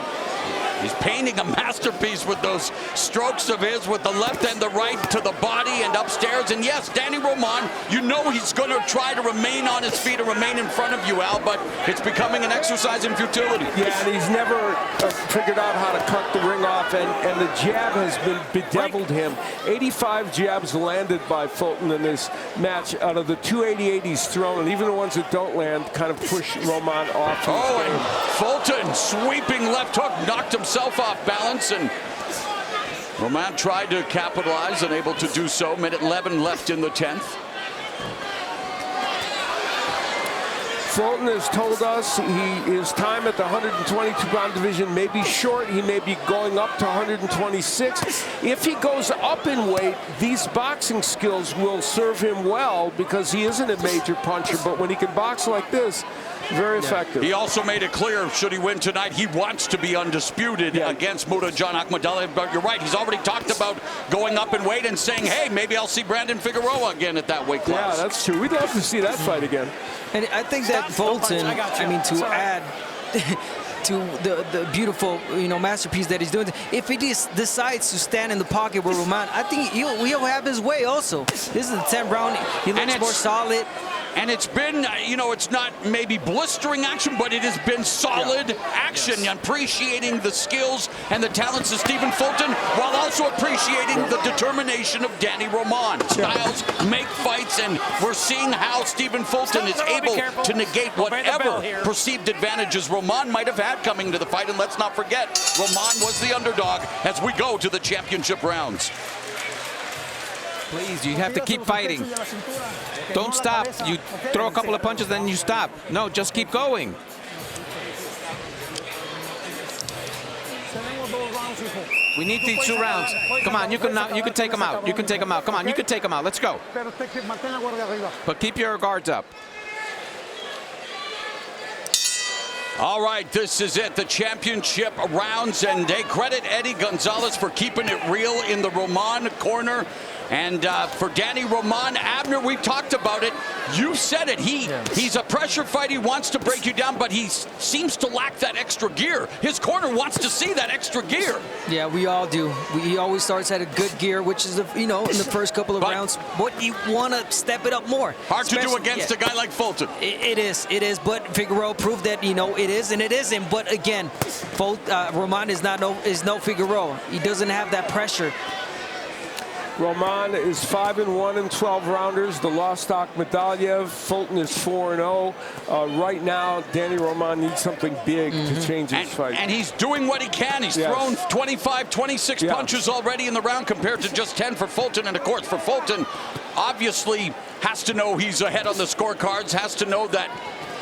He's painting a masterpiece with those strokes of his, with the left and the right to the body and upstairs. And yes, Danny Roman, you know he's going to try to remain on his feet and remain in front of you, Al, but it's becoming an exercise in futility. Yeah, and he's never figured out how to cut the ring off, and the jab has bedeviled him. 85 jabs landed by Fulton in this match out of the 288 he's thrown, and even the ones that don't land kind of push Roman off. And Fulton sweeping left hook knocked himself off balance, and Roman tried to capitalize, unable to do so. Minute 11 left in the 10th. Fulton has told us his time at the 122-pound division may be short. He may be going up to 126. If he goes up in weight, these boxing skills will serve him well because he isn't a major puncher. But when he can box like this, very effective. He also made it clear, should he win tonight, he wants to be undisputed against Murtajan Akhmadaliev. But you're right, he's already talked about going up in weight and saying, hey, maybe I'll see Brandon Figueroa again at that weight class. Yeah, that's true. We'd love to see that fight again. And I think that Fulton, to add to the beautiful, masterpiece that he's doing, if he decides to stand in the pocket with Roman, I think he'll have his way also. This is the 10th round. He looks more solid. And it's been, it's not maybe blistering action, but it has been solid action, appreciating the skills and the talents of Stephen Fulton, while also appreciating the determination of Danny Roman. Styles make fights, and we're seeing how Stephen Fulton is able to negate whatever perceived advantages Roman might have had coming to the fight. And let's not forget, Roman was the underdog as we go to the championship rounds. Please, you have to keep fighting. Don't stop. You throw a couple of punches, then you stop. No, just keep going. We need these 2 rounds. Come on, you can take them out. You can take them out. Come on, you can take them out. Let's go. But keep your guards up. All right, this is it, the championship rounds, and they credit Eddie Gonzalez for keeping it real in the Roman corner. And for Danny Roman, Abner, we've talked about it. You said it. He's a pressure fighter. He wants to break you down, but he seems to lack that extra gear. His corner wants to see that extra gear. Yeah, we all do. He always starts at a good gear, which is, in the first couple of rounds. But you want to step it up more. Hard to do against a guy like Fulton. It is. But Figueroa proved that, it is and it isn't. But again, Roman is no Figueroa. He doesn't have that pressure. Roman is 5-1 in 12 rounders. The Lostock Medalyev. Fulton is 4-0. Right now, Danny Roman needs something big to change his fight. And he's doing what he can. He's thrown 25, 26 punches already in the round compared to just 10 for Fulton. And of course, for Fulton, obviously has to know he's ahead on the scorecards, has to know that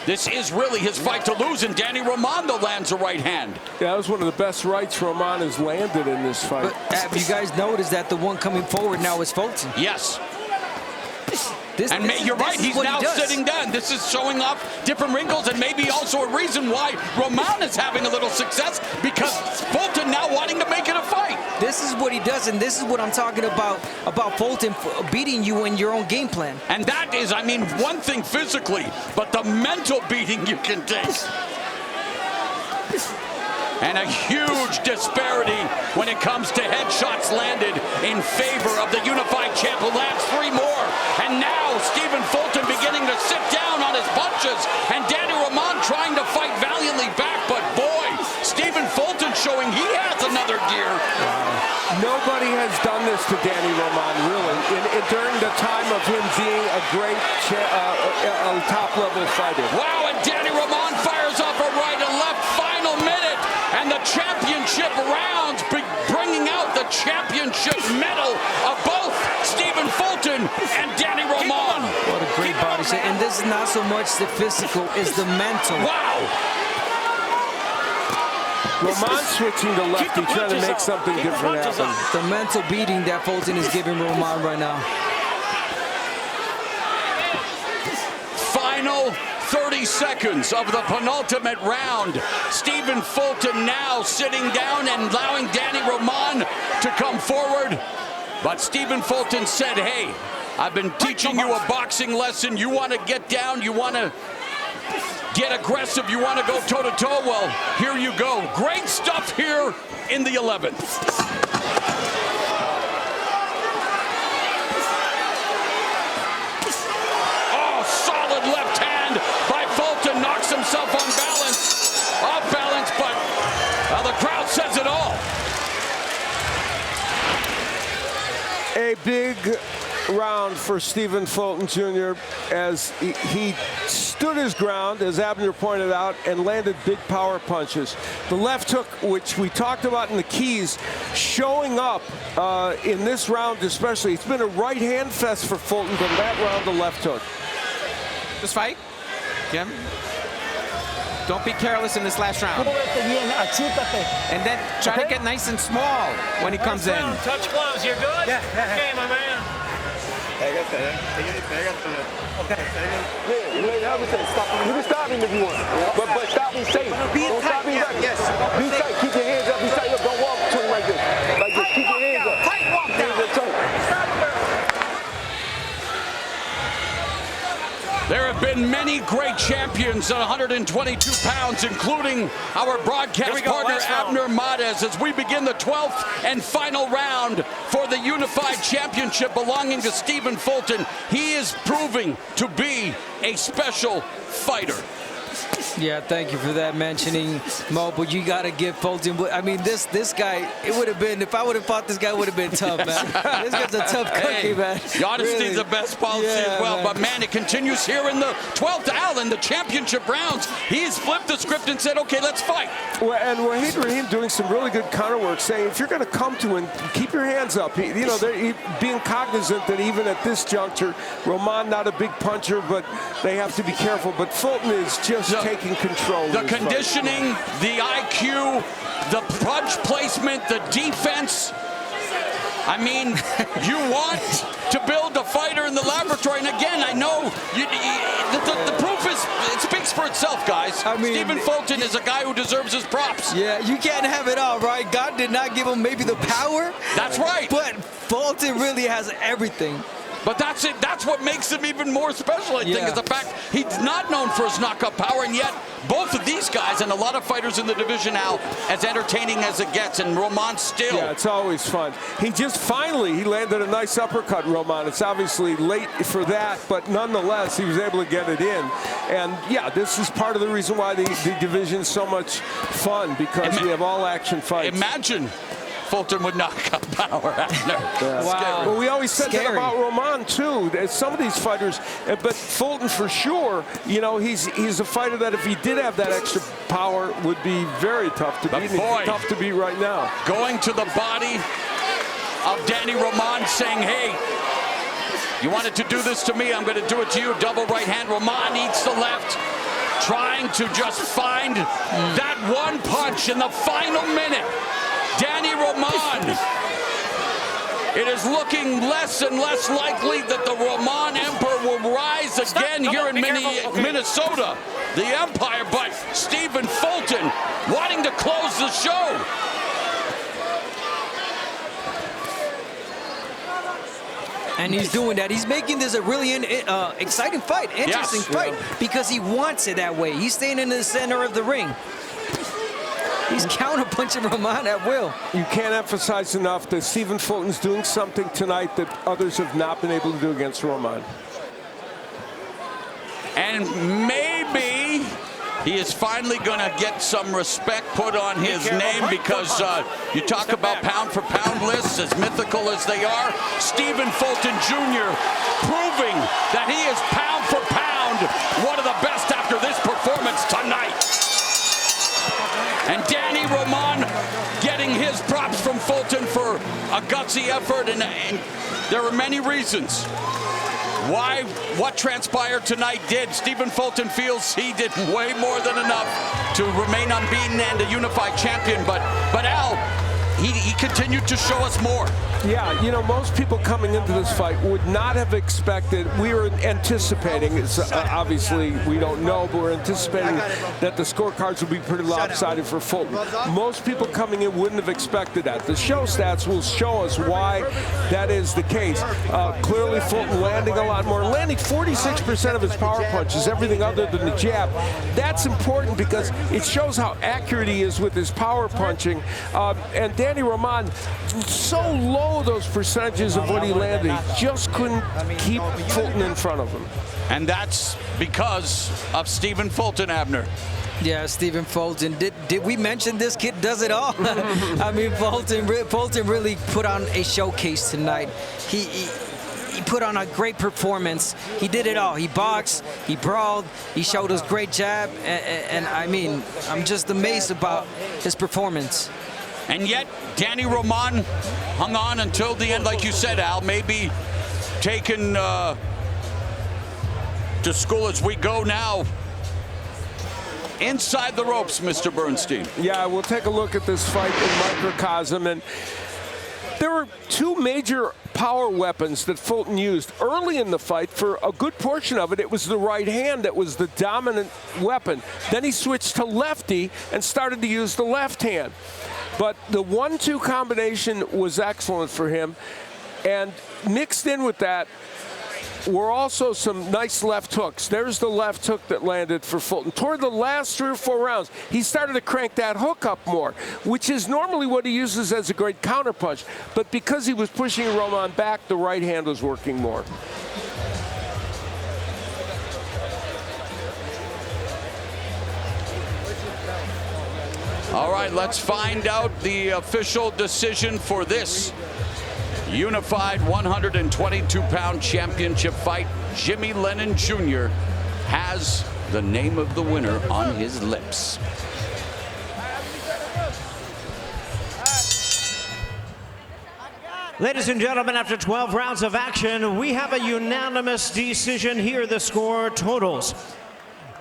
this is really his fight to lose, and Danny Roman, though, lands a right hand. Yeah, that was one of the best rights Roman has landed in this fight. But have you guys noticed that the one coming forward now is Fulton? Yes. You're right, he's now sitting down. This is showing off different wrinkles, and maybe also a reason why Roman is having a little success, because Fulton now wanting to make it a fight. This is what he does, and this is what I'm talking about Fulton beating you in your own game plan. And that is, one thing physically, but the mental beating you can take. And a huge disparity when it comes to headshots landed in favor of the unified champ, who lands 3 more. And now Stephen Fulton beginning to sit down on his punches, and Danny Roman trying to fight valiantly back. But boy, Stephen Fulton showing he has another gear. Nobody has done this to Danny Roman, really, during the time of him being a great top-level fighter. Wow, and Danny Roman fires off a right and left. Final minute, and the championship rounds bringing out the championship medal of both Stephen Fulton and Danny Roman. What a great body shot. And this is not so much the physical, it's the mental. Wow. Roman switching to lefty, trying to make something different happen. The mental beating that Fulton is giving Roman right now. Final 30 seconds of the penultimate round. Stephen Fulton now sitting down and allowing Danny Roman to come forward. But Stephen Fulton said, hey, I've been teaching you a boxing lesson. You want to get down, you want to get aggressive, you want to go toe-to-toe, well, here you go. Great stuff here in the 11th. Oh, solid left hand by Fulton. Knocks himself on balance. Off balance, but the crowd says it all. A big round for Stephen Fulton Jr. as he stood his ground, as Abner pointed out, and landed big power punches. The left hook, which we talked about in the keys, showing up in this round especially. It's been a right hand fest for Fulton, but that round, the left hook. This fight, Jim, don't be careless in this last round. And then try to get nice and small when he comes in. Touch gloves, you're good? Yeah. Okay, my man. Okay. You can stop him if you want, but stop me safe. Don't stop me right. Yes. Be tight. Keep your hands up. Be tight. Don't walk to him like this. Like this. Keep your hands up. Tight walk down. There have been many great champions at 122 pounds, including our broadcast partner, Abner Mares, as we begin the 12th and final round for the Unified Championship belonging to Stephen Fulton. He is proving to be a special fighter. Yeah, thank you for that mentioning, Mo, but you got to give Fulton, I mean, this guy, it would have been, if I would have fought this guy, it would have been tough, man. This guy's a tough cookie, man. The honesty's Really. the best policy as well, man. but man, it continues here in the 12th Allen, the championship rounds. He's flipped the script and said, okay, let's fight. Well, and Wahid Rahim doing some really good counter work, saying if you're going to come to him, keep your hands up. They're being cognizant that even at this juncture, Roman not a big puncher, but they have to be careful. But Fulton is just taking control. The conditioning, the IQ, the punch placement, the defense. I mean, you want to build a fighter in the laboratory, and again, I know the proof it speaks for itself, guys. I mean, Stephen Fulton is a guy who deserves his props. Yeah, you can't have it all, right? God did not give him maybe the power. That's right. But Fulton really has everything. But that's it. That's what makes him even more special, I think, is the fact he's not known for his knockout power, and yet both of these guys and a lot of fighters in the division now, as entertaining as it gets, and Roman still. Yeah, it's always fun. He landed a nice uppercut, Roman. It's obviously late for that, but nonetheless, he was able to get it in. And yeah, this is part of the reason why the division is so much fun, because we have all action fights. Imagine Fulton would knock out power. Wow. Well, we always said that about Roman too. Some of these fighters, but Fulton for sure. You know, he's a fighter that if he did have that extra power, would be very tough to beat. Tough to beat right now. Going to the body of Danny Roman, saying, "Hey, you wanted to do this to me, I'm going to do it to you." Double right hand. Roman eats the left, trying to just find that one punch in the final minute. Danny Roman. It is looking less and less likely that the Roman Emperor will rise again here in Minnesota, the Empire, but Stephen Fulton wanting to close the show. And he's doing that. He's making this a really exciting fight, interesting fight, because he wants it that way. He's staying in the center of the ring. He's counter-punching Roman at will. You can't emphasize enough that Stephen Fulton's doing something tonight that others have not been able to do against Roman. And maybe he is finally going to get some respect put on his name, because you talk about pound-for-pound lists, as mythical as they are. Stephen Fulton Jr. proving that he is pound-for-pound one of the best after this performance tonight. And Danny Roman getting his props from Fulton for a gutsy effort, and there are many reasons why what transpired tonight did. Stephen Fulton feels he did way more than enough to remain unbeaten and a unified champion, but Al, he continued to show us more. Yeah, you know, most people coming into this fight would not have expected, we were anticipating, it's, obviously we don't know, but we're anticipating that the scorecards would be pretty lopsided for Fulton. Most people coming in wouldn't have expected that. The show stats will show us why that is the case. Clearly Fulton landing a lot more, landing 46% of his power punches, everything other than the jab. That's important because it shows how accurate he is with his power punching. And Danny Roman, so low those percentages of what he landed, he just couldn't keep Fulton in front of him. And that's because of Stephen Fulton, Abner. Yeah, Stephen Fulton. Did we mention this kid does it all? I mean, Fulton really put on a showcase tonight. He put on a great performance. He did it all. He boxed, he brawled, he showed us great jab, and I mean, I'm just amazed about his performance. And yet, Danny Roman hung on until the end, like you said, Al, maybe taken to school as we go now. Inside the ropes, Mr. Bernstein. Yeah, we'll take a look at this fight in microcosm. And there were two major power weapons that Fulton used early in the fight. For a good portion of it, it was the right hand that was the dominant weapon. Then he switched to lefty and started to use the left hand. But the 1-2 combination was excellent for him. And mixed in with that were also some nice left hooks. There's the left hook that landed for Fulton. Toward the last 3 or 4 rounds, he started to crank that hook up more, which is normally what he uses as a great counterpunch. But because he was pushing Roman back, the right hand was working more. All right, let's find out the official decision for this unified 122-pound championship fight. Jimmy Lennon Jr. has the name of the winner on his lips. Ladies and gentlemen, after 12 rounds of action, we have a unanimous decision. Here are the score totals.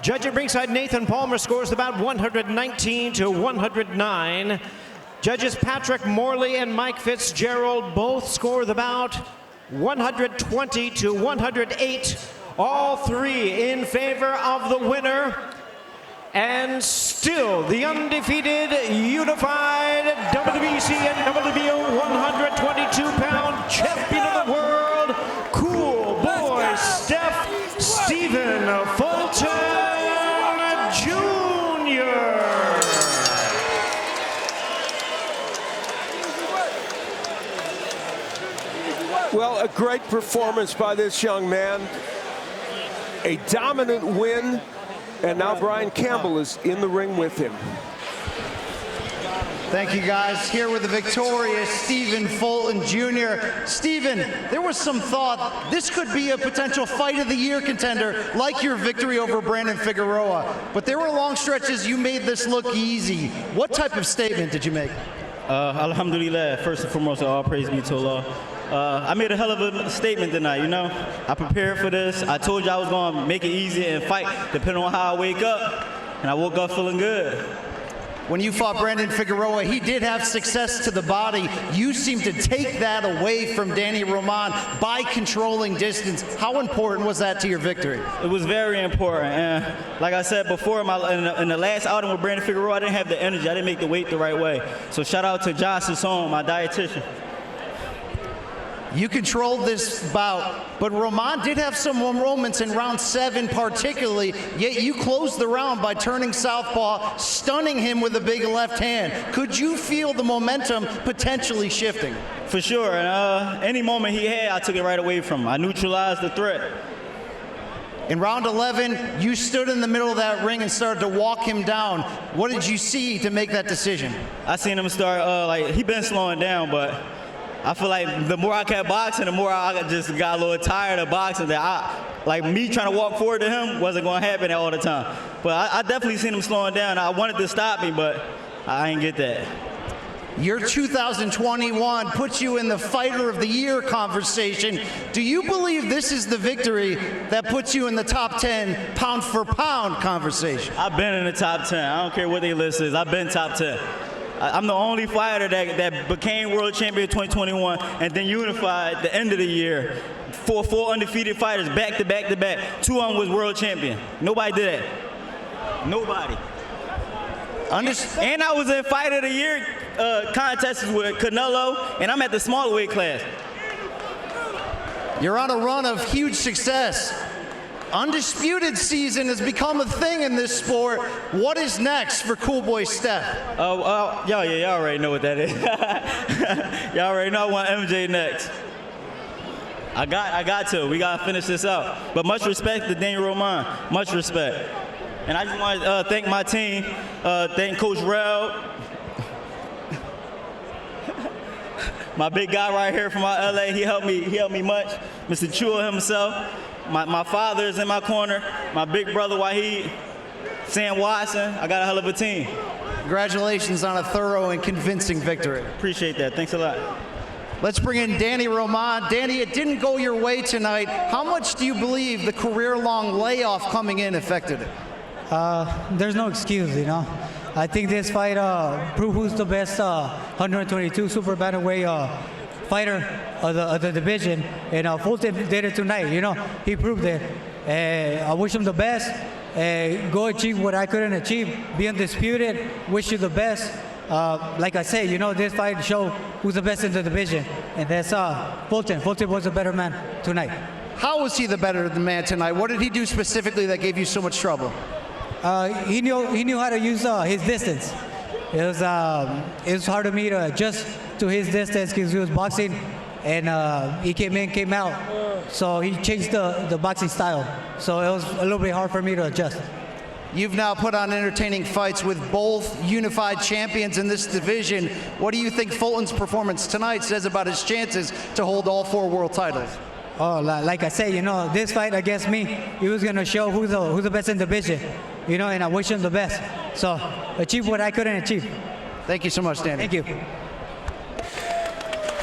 Judge at ringside Nathan Palmer scores the bout 119 to 109. Judges Patrick Morley and Mike Fitzgerald both score the bout 120 to 108. All three in favor of the winner. And still the undefeated, unified WBC and WBO 122-pound champion of the world, cool boy Stephen Fulton Jr. Well, a great performance by this young man. A dominant win, and now Brian Campbell is in the ring with him. Thank you, guys. Here with the victorious Stephen Fulton Jr. Stephen, there was some thought this could be a potential fight of the year contender, like your victory over Brandon Figueroa. But there were long stretches you made this look easy. What type of statement did you make? Alhamdulillah, first and foremost, all praise be to Allah. I made a hell of a statement tonight, you know. I prepared for this. I told you I was going to make it easy and fight depending on how I wake up. And I woke up feeling good. When you fought Brandon Figueroa, he did have success to the body. You seemed to take that away from Danny Roman by controlling distance. How important was that to your victory? It was very important. And like I said before, in the last outing with Brandon Figueroa, I didn't have the energy. I didn't make the weight the right way. So shout out to Josh Sasson, my dietitian. You controlled this bout, but Roman did have some moments in round 7 particularly, yet you closed the round by turning southpaw, stunning him with a big left hand. Could you feel the momentum potentially shifting? For sure, and any moment he had, I took it right away from him. I neutralized the threat. In round 11, you stood in the middle of that ring and started to walk him down. What did you see to make that decision? I seen him start, he been slowing down, but I feel like the more I kept boxing, the more I just got a little tired of boxing. That me trying to walk forward to him wasn't going to happen all the time. But I definitely seen him slowing down. I wanted to stop him, but I didn't get that. Your 2021 puts you in the Fighter of the Year conversation. Do you believe this is the victory that puts you in the top 10 pound for pound conversation? I've been in the top 10. I don't care what their list is. I've been top 10. I'm the only fighter that became world champion in 2021 and then unified at the end of the year. Four undefeated fighters back to back to back. 2 of them was world champion. Nobody did that. Nobody. And I was in Fighter of the Year contests with Canelo, and I'm at the smaller weight class. You're on a run of huge success. Undisputed season has become a thing in this sport. What is next for Cool Boy Steph? Y'all already know what that is. Y'all already know I want MJ next. I got to. We got to finish this out. But much respect to Daniel Roman. Much respect. And I just want to thank my team. Thank Coach Rel. My big guy right here from LA. He helped me much. Mr. Chua himself. My father is in my corner. My big brother Wahid, Sam Watson. I got a hell of a team. Congratulations on a thorough and convincing victory. Appreciate that. Thanks a lot. Let's bring in Danny Roman. Danny, it didn't go your way tonight. How much do you believe the career-long layoff coming in affected it? There's no excuse, you know. I think this fight proved who's the best 122 super bantamweight fighter of the division, and Fulton did it tonight. You know, he proved it. I wish him the best. Go achieve what I couldn't achieve. Be undisputed. Wish you the best. Like I said, you know, this fight showed who's the best in the division, and that's Fulton. Fulton was a better man tonight. How was he the better man tonight? What did he do specifically that gave you so much trouble? He knew how to use his distance. It was hard for me to adjust to his distance because he was boxing, and he came in, came out. So he changed the boxing style. So it was a little bit hard for me to adjust. You've now put on entertaining fights with both unified champions in this division. What do you think Fulton's performance tonight says about his chances to hold all 4 world titles? Oh, like I said, you know, this fight against me, he was going to show who's the best in the division, you know, and I wish him the best. So achieve what I couldn't achieve. Thank you so much, Danny. Thank you.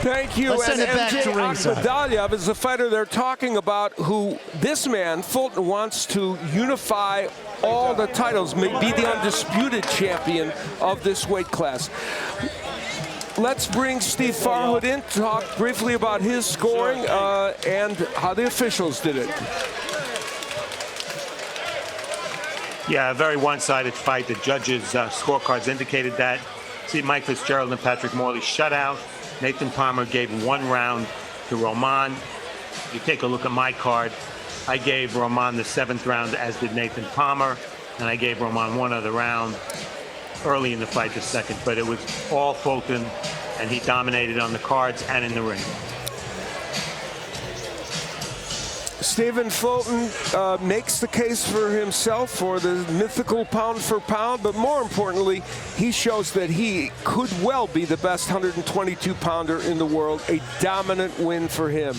Thank you. Let's send it back to ringside. Akhmadaliev is the fighter they're talking about, who this man, Fulton, wants to unify all the titles, be the undisputed champion of this weight class. Let's bring Steve Farhood in to talk briefly about his scoring and how the officials did it. Yeah, a very one-sided fight. The judges' scorecards indicated that. See, Mike Fitzgerald and Patrick Morley shut out. Nathan Palmer gave 1 round to Roman. You take a look at my card. I gave Roman the 7th round, as did Nathan Palmer, and I gave Roman 1 other round early in the fight, the 2nd. But it was all Fulton, and he dominated on the cards and in the ring. Stephen Fulton makes the case for himself for the mythical pound for pound, but more importantly, he shows that he could well be the best 122-pounder in the world. A dominant win for him.